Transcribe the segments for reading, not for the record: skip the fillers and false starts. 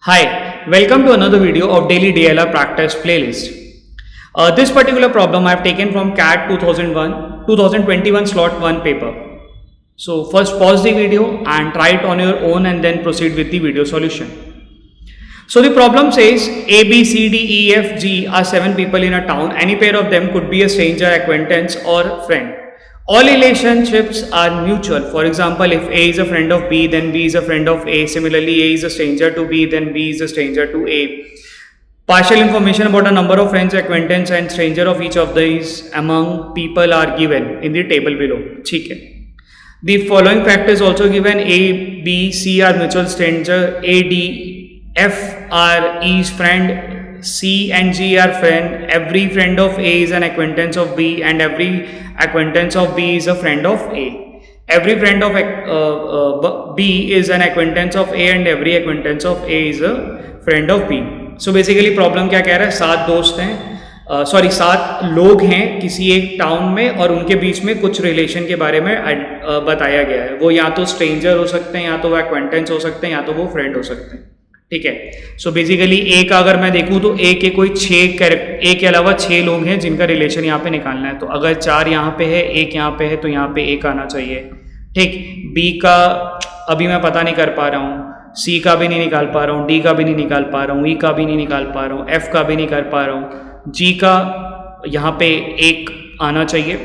Hi, welcome to another video of Daily DLR Practice Playlist. This particular problem I have taken from CAT 2021 slot 1 paper. So first pause the video and try it on your own and then proceed with the video solution. So the problem says A, B, C, D, E, F, G are 7 people in a town. Any pair of them could be a stranger, acquaintance or friend. All relationships are mutual. For example, if A is a friend of B, then B is a friend of A. Similarly, A is a stranger to B, then B is a stranger to A. Partial information about a number of friends, acquaintance and stranger of each of these among people are given in the table below. ठीक है. The following fact is also given. A, B, C are mutual stranger. A, D, F are each friend. C and G are friend. Every friend of A is an acquaintance of B and every acquaintance of B is a friend of A. Every friend of B is an acquaintance of A and every acquaintance of A is a friend of B. So basically problem क्या कह रहा है, 7 दोस्त हैं, 7 लोग हैं किसी एक टाउन में और उनके बीच में कुछ रिलेशन के बारे में बताया गया है. वो या तो स्ट्रेंजर हो सकते हैं, या तो वो एक्वेंटेंस हो सकते हैं, या तो वो फ्रेंड हो सकते हैं. ठीक है. सो बेसिकली ए का अगर मैं देखूं तो ए के कोई 6 ए के अलावा 6 लोग हैं जिनका रिलेशन यहाँ पे निकालना है. तो अगर 4 यहाँ पे है, 1 यहाँ पे है, तो यहाँ पे 1 आना चाहिए. ठीक. बी का अभी मैं पता नहीं कर पा रहा हूँ, सी का भी नहीं निकाल पा रहा हूँ, डी का भी नहीं निकाल पा रहा हूँ, ई का भी नहीं निकाल पा रहा हूँ, एफ का भी नहीं कर पा रहा हूँ, जी का यहाँ पे 1 आना चाहिए.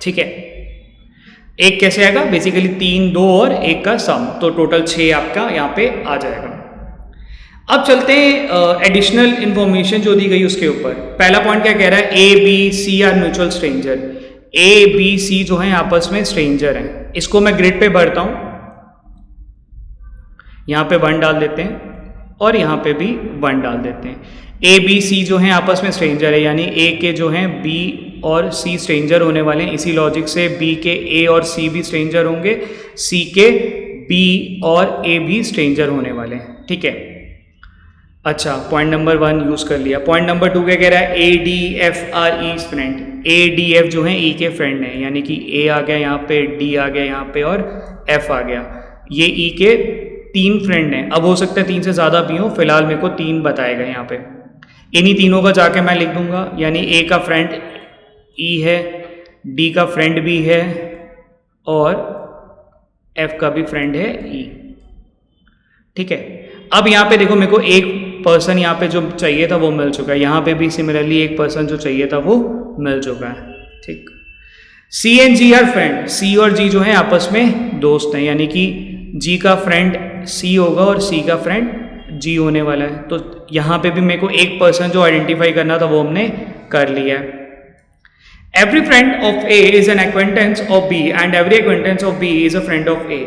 ठीक है. 1 कैसे आएगा? बेसिकली 3, 2 और 1 का सम, तो टोटल 6 आपका यहाँ पे आ जाएगा. अब चलते हैं एडिशनल इंफॉर्मेशन जो दी गई उसके ऊपर. पहला पॉइंट क्या कह रहा है? A, B, C are mutual stranger. A, B, C जो है आपस में स्ट्रेंजर हैं. इसको मैं ग्रिड पे भरता हूँ. यहाँ पे 1 डाल देते हैं और यहाँ पे भी 1 डाल देते हैं. ए, बी, सी जो हैं आपस में स्ट्रेंजर है, यानी ए के जो हैं बी और सी स्ट्रेंजर होने वाले हैं. इसी लॉजिक से बी के ए और सी भी स्ट्रेंजर होंगे, सी के बी और ए भी स्ट्रेंजर होने वाले हैं. ठीक है. अच्छा, पॉइंट नंबर 1 यूज कर लिया. पॉइंट नंबर 2 क्या कह रहा है? A, D, F are E friend. A, D, F जो है ई के फ्रेंड हैं, यानी कि ए आ गया यहाँ पे, डी आ गया यहाँ पे और एफ आ गया. ये ई के 3 फ्रेंड हैं. अब हो सकता है 3 से ज़्यादा भी हो, फिलहाल मेरे को 3 बताए गए यहाँ पे. इन्हीं तीनों का जाके मैं लिख दूंगा, यानी ए का फ्रेंड ई है, डी का फ्रेंड भी है और एफ का भी फ्रेंड है ई. ठीक है. अब यहाँ पे देखो, मेरे को एक पर्सन यहाँ पे जो चाहिए था वो मिल चुका है. यहाँ पे भी सिमिलरली एक पर्सन जो चाहिए था वो मिल चुका है. ठीक. सी एंड जी आर फ्रेंड. सी और जी जो है आपस में दोस्त हैं, यानी कि जी का फ्रेंड सी होगा और सी का फ्रेंड जी होने वाला है. तो यहाँ पे भी मेरे को एक पर्सन जो आइडेंटिफाई करना था वो हमने कर लिया है. Every friend of A is an acquaintance of B and every acquaintance of B is a friend of A.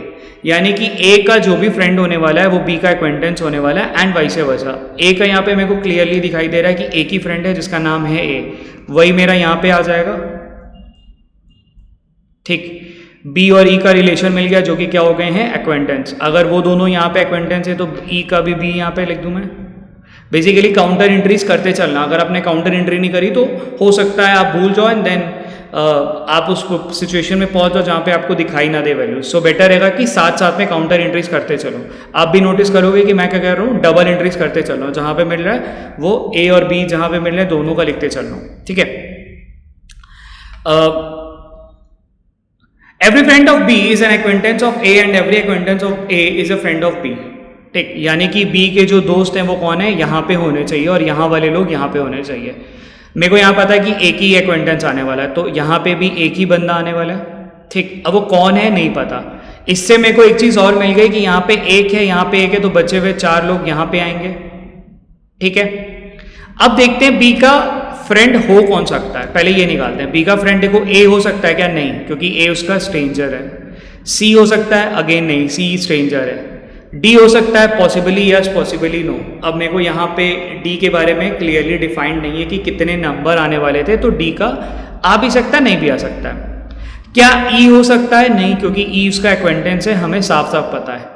यानी कि ए का जो भी फ्रेंड होने वाला है वो बी का एक्वेंटेंस होने वाला है एंड वाइस वर्सा. ए का यहाँ पे मेरे को क्लियरली दिखाई दे रहा है कि एक ही फ्रेंड है जिसका नाम है ए, वही मेरा यहाँ पे आ जाएगा. ठीक. बी और ई का रिलेशन मिल गया जो कि क्या हो गए हैं? एक्वेंटेंस. अगर वो दोनों यहाँ पे एक्वेंटेंस है तो ई का भी बी यहाँ पे लिख दूं मैं. बेसिकली काउंटर एंट्रीज करते चलना. अगर आपने काउंटर एंट्री नहीं करी तो हो सकता है आप भूल जाओ एंड देन आप उस सिचुएशन में पहुंच जाओ जहाँ पे आपको दिखाई ना दे वैल्यू. सो बेटर रहेगा कि साथ साथ में काउंटर एंट्रीज करते चलो. आप भी नोटिस करोगे कि मैं क्या कह रहा हूँ, डबल एंट्रीज करते चल रहा हूँ. जहाँ पे मिल रहा है वो ए और बी जहाँ पे मिल रहे हैं दोनों का लिखते चल रहा हूँ. ठीक है. Every friend of B is an acquaintance of A and every acquaintance of A is a friend of B. ठीक. यानी कि बी के जो दोस्त हैं वो कौन है? यहाँ पे होने चाहिए और यहाँ वाले लोग यहाँ पे होने चाहिए. मेरे को यहाँ पता है कि एक ही एक्वेंटेंस आने वाला है, तो यहाँ पे भी एक ही बंदा आने वाला है. ठीक. अब वो कौन है नहीं पता. इससे मेरे को एक चीज़ और मिल गई कि यहाँ पे 1 है, यहाँ पे 1 है, तो बचे हुए 4 लोग यहाँ पे आएंगे. ठीक है. अब देखते हैं बी का फ्रेंड हो कौन सकता है. पहले ये निकालते हैं. बी का फ्रेंड देखो ए हो सकता है क्या? नहीं, क्योंकि ए उसका स्ट्रेंजर है. सी हो सकता है? अगेन नहीं, सी स्ट्रेंजर है. डी हो सकता है? Possibly yes, possibly no. अब मेरे को यहाँ पे डी के बारे में क्लियरली डिफाइंड नहीं है कि कितने नंबर आने वाले थे, तो डी का आ भी सकता है, नहीं भी आ सकता है. क्या ई हो सकता है? नहीं, क्योंकि ई उसका एक्वेंटेंस है, हमें साफ साफ पता है.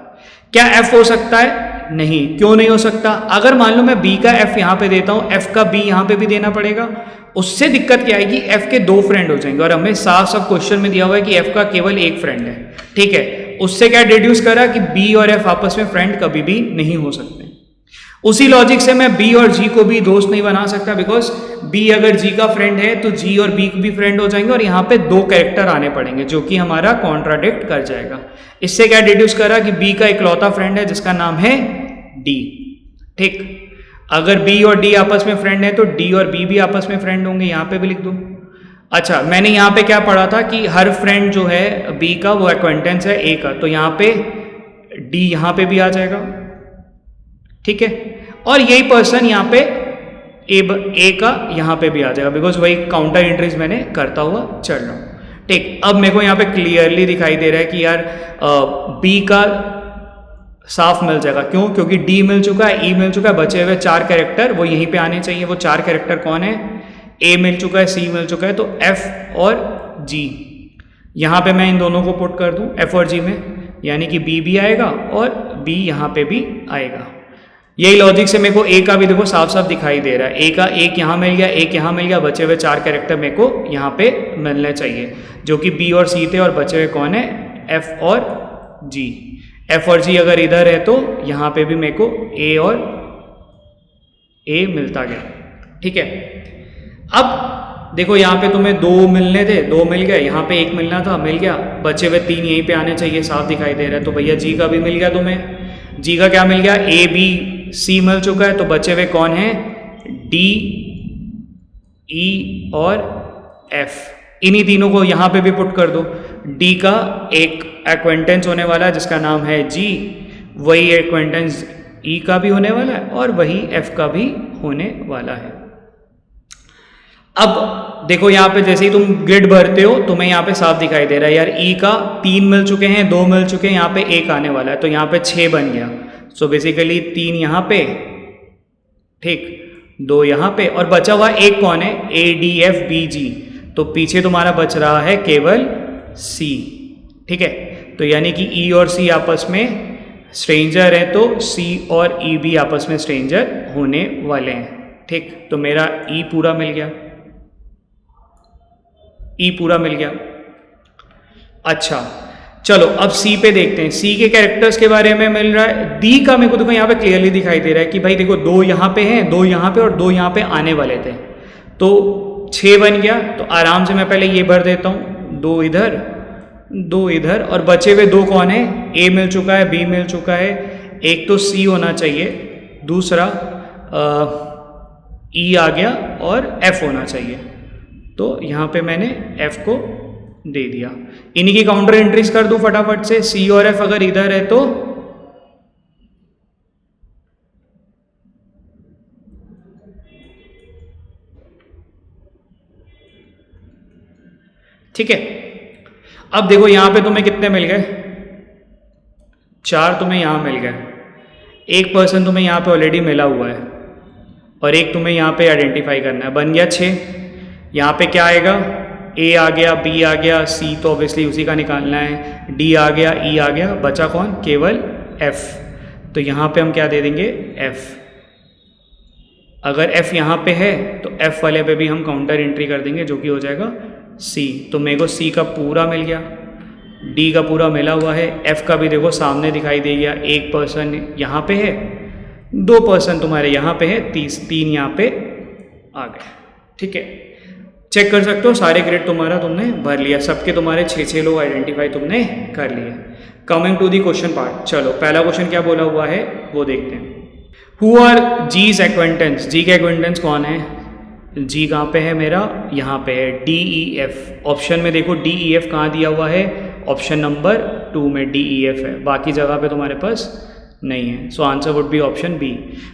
क्या एफ हो सकता है? नहीं. क्यों नहीं हो सकता? अगर मान लो मैं बी का एफ यहाँ पे देता हूँ, एफ का बी यहाँ पे भी देना पड़ेगा. उससे दिक्कत क्या आएगी? एफ के 2 फ्रेंड हो जाएंगे और हमें साफ साफ क्वेश्चन में दिया हुआ है कि एफ का केवल 1 फ्रेंड है. ठीक है. उससे क्या डिड्यूस करा कि बी और एफ आपस में फ्रेंड कभी भी नहीं हो सकते। उसी लॉजिक से मैं बी और जी को भी दोस्त नहीं बना सकता, बिकॉज बी अगर जी का फ्रेंड है तो जी और बी भी फ्रेंड हो जाएंगे और यहाँ पे दो कैरेक्टर आने पड़ेंगे जो कि हमारा कॉन्ट्राडिक्ट कर जाएगा। इससे क्या डिड्यूस करा कि बी का इकलौता फ्रेंड है जिसका नाम है डी। ठीक, अगर बी और डी आपस में फ्रेंड है तो डी और बी भी आपस में फ्रेंड होंगे, यहाँ पे भी लिख दो। अच्छा, मैंने यहाँ पे क्या पढ़ा था कि हर फ्रेंड जो है बी का वो एक्वेंटेंस है ए का, तो यहाँ पे डी यहाँ पे भी आ जाएगा। ठीक है, और यही पर्सन यहाँ पे ए का यहाँ पे भी आ जाएगा, बिकॉज वही काउंटर एंट्रीज मैंने करता हुआ चल रहा हूँ। ठीक, अब मेरे को यहाँ पे क्लियरली दिखाई दे रहा है कि यार बी का साफ मिल जाएगा। क्यों? क्योंकि डी मिल चुका है, ई मिल चुका है, बचे हुए चार कैरेक्टर वो यहीं पे आने चाहिए। वो चार कैरेक्टर कौन है? ए मिल चुका है, सी मिल चुका है, तो एफ और जी यहाँ पे मैं इन दोनों को पुट कर दूँ एफ और जी में, यानी कि बी भी आएगा और बी यहाँ पे भी आएगा। यही लॉजिक से मेरे को ए का भी देखो साफ साफ दिखाई दे रहा है। ए का एक यहाँ मिल गया, एक यहाँ मिल गया, बचे हुए चार कैरेक्टर मेरे को यहाँ पे मिलने चाहिए जो कि बी और सी थे, और बचे हुए कौन है? एफ और जी। एफ और जी अगर इधर है तो यहाँ पे भी मेरे को ए और ए मिलता गया। ठीक है, अब देखो यहाँ पे तुम्हें दो मिलने थे, दो मिल गए, यहाँ पे एक मिलना था, मिल गया, बचे हुए तीन यहीं पे आने चाहिए, साफ दिखाई दे रहा है। तो भैया जी का भी मिल गया तुम्हें, जी का क्या मिल गया? ए बी सी मिल चुका है, तो बचे हुए कौन है? डी ई और एफ। इन्हीं तीनों को यहाँ पे भी पुट कर दो। डी का एक एक्वेंटेंस होने वाला है जिसका नाम है जी, वही एक्वेंटेंस ई का भी होने वाला है और वही एफ का भी होने वाला है। अब देखो यहाँ पे जैसे ही तुम ग्रिड भरते हो तुम्हें यहाँ पे साफ दिखाई दे रहा है यार ई का तीन मिल चुके हैं, दो मिल चुके हैं, यहाँ पे एक आने वाला है, तो यहाँ पे 6 बन गया। सो बेसिकली 3 यहाँ पे, ठीक, 2 यहाँ पे, और बचा हुआ एक कौन है? ए डी एफ बी जी। तो पीछे तुम्हारा बच रहा है केवल सी। ठीक है, तो यानी कि ई और सी आपस में स्ट्रेंजर है, तो सी और ई भी आपस में स्ट्रेंजर होने वाले हैं। ठीक, तो मेरा ई पूरा मिल गया, ई पूरा मिल गया। अच्छा चलो अब सी पे देखते हैं। सी के कैरेक्टर्स के बारे में मिल रहा है। डी का मेरे को देखो यहाँ पे क्लियरली दिखाई दे रहा है कि भाई देखो 2 यहाँ पे हैं, 2 यहाँ पे और 2 यहाँ पे आने वाले थे, तो 6 बन गया। तो आराम से मैं पहले ये भर देता हूँ, 2 इधर 2 इधर, और बचे हुए 2 कौन है? ए मिल चुका है, बी मिल चुका है, एक तो सी होना चाहिए, दूसरा ई आ गया और एफ होना चाहिए। तो यहाँ पे मैंने एफ को दे दिया। इन्हीं की काउंटर एंट्रीज कर दूं फटाफट से। सी और एफ अगर इधर है तो ठीक है। अब देखो यहां पे तुम्हें कितने मिल गए? 4 तुम्हें यहां मिल गए, एक पर्सन तुम्हें यहां पे ऑलरेडी मिला हुआ है और एक तुम्हें यहां पे आइडेंटिफाई करना है। बन गया 6। यहाँ पे क्या आएगा? ए आ गया, बी आ गया, सी तो ऑब्वियसली उसी का निकालना है, डी आ गया, ई आ गया, बचा कौन? केवल एफ। तो यहाँ पे हम क्या दे देंगे? एफ। अगर एफ यहाँ पे है तो एफ वाले पे भी हम काउंटर एंट्री कर देंगे जो कि हो जाएगा सी। तो मेरे को सी का पूरा मिल गया, डी का पूरा मिला हुआ है, एफ का भी देखो सामने दिखाई दे गया। एक पर्सन यहाँ पे है, 2 पर्सन तुम्हारे यहाँ पे है, 3 यहाँ पे आ गए। ठीक है, चेक कर सकते हो सारे ग्रेड तुम्हारा तुमने भर लिया, सबके तुम्हारे 6 लोग आइडेंटिफाई तुमने कर लिए। Coming to the question part, चलो पहला क्वेश्चन क्या बोला हुआ है वो देखते हैं। Who are G's acquaintance? G के एक्वेंटेंस कौन है? जी कहाँ पे है मेरा? यहाँ पे है, डी ई एफ। ऑप्शन में देखो डी ई एफ कहाँ दिया हुआ है? ऑप्शन नंबर 2 में डी ई एफ है, बाकी जगह पे तुम्हारे पास नहीं है। So answer would be option B.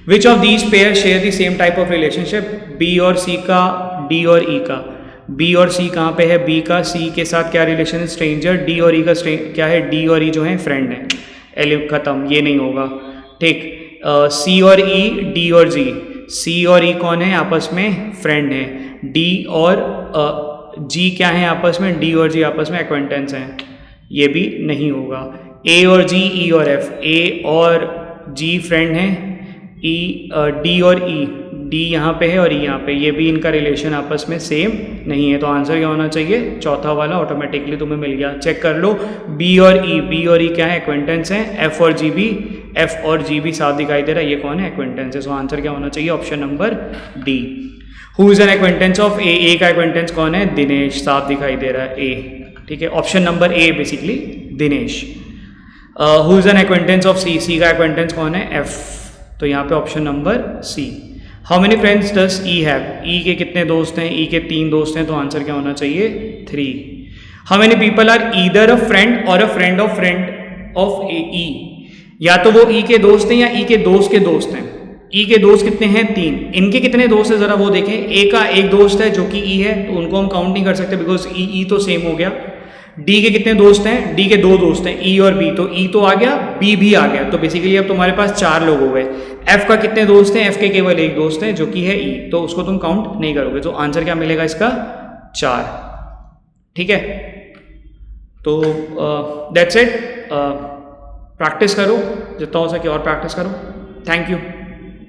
Which of these pair share the same type of relationship? B और सी का, डी और ई का। बी और सी कहाँ पे है? बी का सी के साथ क्या रिलेशन है? स्ट्रेंजर। डी और ई का क्या है? डी और ई जो है फ्रेंड है। एल खत्म, ये नहीं होगा। ठीक, सी और ई, डी और जी। सी और ई कौन है? आपस में फ्रेंड है। डी और जी क्या है आपस में? डी और जी आपस में एक्वेंटेंस हैं, ये भी नहीं होगा। ए और जी, ई और एफ। ए और जी फ्रेंड हैं, ई डी और ई, डी यहाँ पे है और ई यहाँ पे, ये भी इनका रिलेशन आपस में सेम नहीं है, तो आंसर क्या होना चाहिए, चौथा वाला ऑटोमेटिकली तुम्हें मिल गया। चेक कर लो, बी और ई क्या है, एक्वेंटेंस हैं, एफ और जी भी साफ दिखाई दे रहा है, ये कौन है, एक्वेंटेंस है। सो आंसर क्या होना चाहिए, option number D. Who is an acquaintance of A का एक्वेंटेंस कौन है, दिनेश, साफ दिखाई दे रहा है ए, ठीक है, option number A basically Dinesh. Who is an acquaintance of C का एक्वेंटेंस कौन है, एफ, तो यहाँ पे option number C. How many friends does E have, E के कितने दोस्त हैं, ई के 3 दोस्त हैं, तो आंसर क्या होना चाहिए, 3। How many people are either a friend or a friend of ई, या तो वो ई के दोस्त हैं या ई के दोस्त हैं। ई के दोस्त कितने हैं, 3, इनके कितने दोस्त हैं जरा वो देखें। ए का एक दोस्त है जो कि ई है, तो उनको हम काउंट नहीं कर सकते बिकॉज ई तो सेम हो गया। डी के कितने दोस्त हैं, डी के 2 दोस्त हैं, ई और बी, तो ई तो आ गया, बी भी आ गया, तो बेसिकली अब तुम्हारे पास 4 लोग हो गए। एफ का कितने दोस्त हैं, एफ के केवल एक दोस्त है जो कि है ई, तो उसको तुम काउंट नहीं करोगे, तो आंसर क्या मिलेगा इसका, 4, ठीक है। तो दैट्स इट, प्रैक्टिस करो जितना हो सके और प्रैक्टिस करो। Thank you.